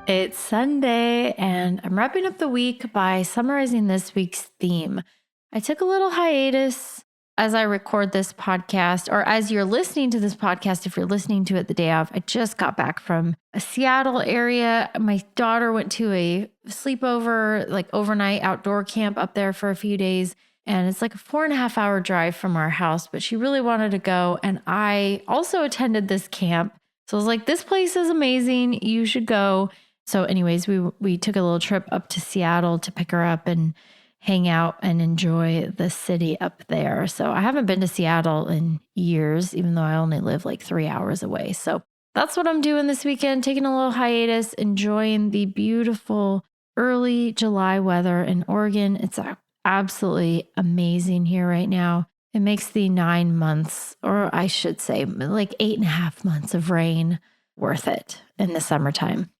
It's Sunday, and I'm wrapping up the week by summarizing this week's theme. I took a little hiatus as I record this podcast, or as you're listening to this podcast, if you're listening to it the day of. I just got back from a Seattle area. My daughter went to a sleepover, like overnight outdoor camp up there for a few days. And it's like a 4.5 hour drive from our house, but she really wanted to go. And I also attended this camp. So I was like, this place is amazing. You should go. So anyways, we took a little trip up to Seattle to pick her up and hang out and enjoy the city up there. So I haven't been to Seattle in years, even though I only live like 3 hours away. So that's what I'm doing this weekend, taking a little hiatus, enjoying the beautiful early July weather in Oregon. It's absolutely amazing here right now. It makes the 9 months, or I should say like 8.5 months of rain worth it in the summertime.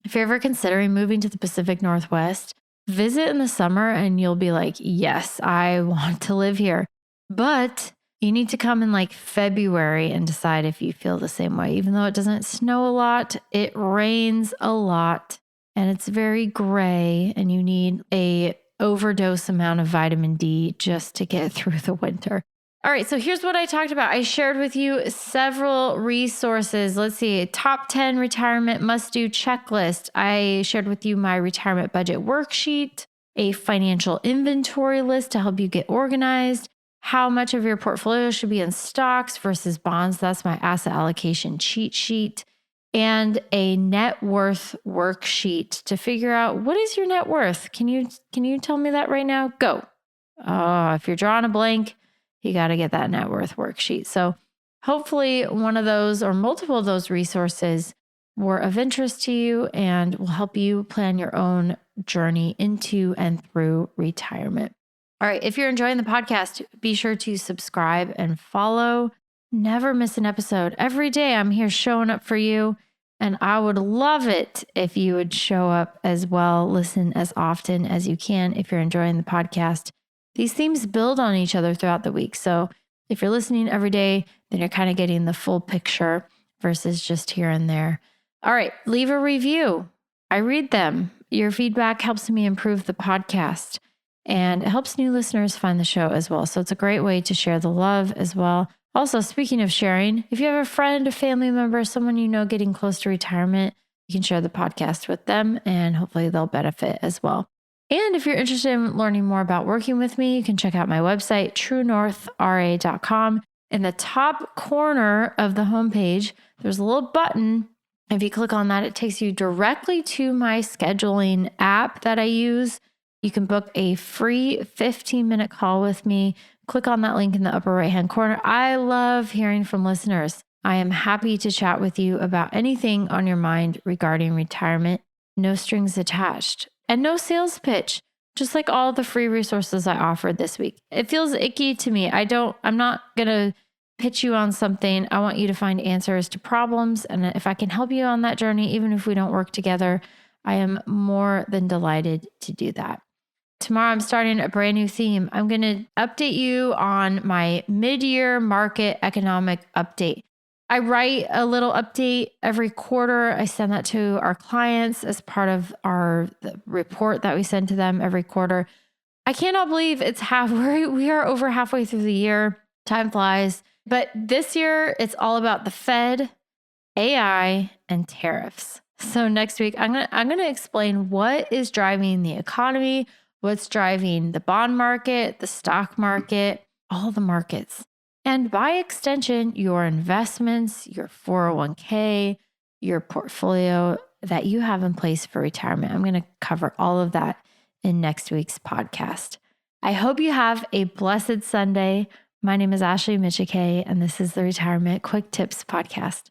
If you're ever considering moving to the Pacific Northwest, visit in the summer and you'll be like, yes, I want to live here. But you need to come in like February and decide if you feel the same way. Even though it doesn't snow a lot, it rains a lot and it's very gray and you need a overdose amount of vitamin D just to get through the winter. All right, so here's what I talked about. I shared with you several resources. Let's see, top 10 retirement must-do checklist. I shared with you my retirement budget worksheet, a financial inventory list to help you get organized, how much of your portfolio should be in stocks versus bonds. That's my asset allocation cheat sheet, and a net worth worksheet to figure out what is your net worth. Can you tell me that right now? Go. If you're drawing a blank, you got to get that net worth worksheet. So hopefully one of those or multiple of those resources were of interest to you and will help you plan your own journey into and through retirement. All right. If you're enjoying the podcast, be sure to subscribe and follow. Never miss an episode. Every day I'm here showing up for you. And I would love it if you would show up as well. Listen as often as you can if you're enjoying the podcast. These themes build on each other throughout the week. So if you're listening every day, then you're kind of getting the full picture versus just here and there. All right, leave a review. I read them. Your feedback helps me improve the podcast and it helps new listeners find the show as well. So it's a great way to share the love as well. Also, speaking of sharing, if you have a friend, a family member, someone you know getting close to retirement, you can share the podcast with them and hopefully they'll benefit as well. And if you're interested in learning more about working with me, you can check out my website, truenorthra.com. In the top corner of the homepage, there's a little button. If you click on that, it takes you directly to my scheduling app that I use. You can book a free 15-minute call with me. Click on that link in the upper right-hand corner. I love hearing from listeners. I am happy to chat with you about anything on your mind regarding retirement. No strings attached. And no sales pitch, just like all the free resources I offered this week. It feels icky to me. I'm not going to pitch you on something. I want you to find answers to problems. And if I can help you on that journey, even if we don't work together, I am more than delighted to do that. Tomorrow, I'm starting a brand new theme. I'm going to update you on my mid-year market economic update. I write a little update every quarter. I send that to our clients as part of the report that we send to them every quarter. I cannot believe we are over halfway through the year. Time flies. But this year, it's all about the Fed, AI, and tariffs. So next week, I'm gonna explain what is driving the economy, what's driving the bond market, the stock market, all the markets. And by extension, your investments, your 401k, your portfolio that you have in place for retirement. I'm going to cover all of that in next week's podcast. I hope you have a blessed Sunday. My name is Ashley Michike, and this is the Retirement Quick Tips Podcast.